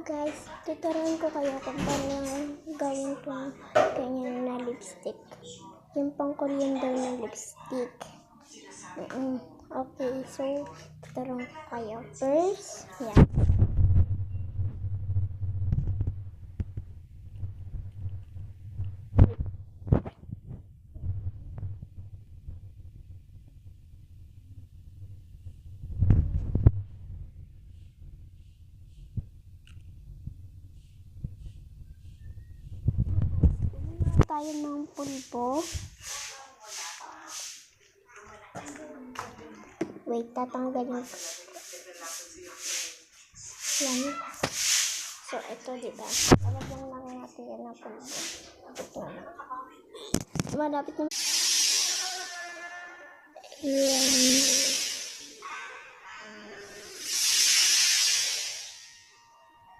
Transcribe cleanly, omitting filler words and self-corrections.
Guys, tuturuan ko kayo kung paano gawin itong ganyan na lipstick. Yung pang Korean daw na lipstick. Okay, so tuturuan ko kayo. First, yan. Tayo ng pulbo. Wait, tatanggalin ko. Yan. So, ito, diba? Talagyan lang natin yan ng pulbo. Malapit na. Yan.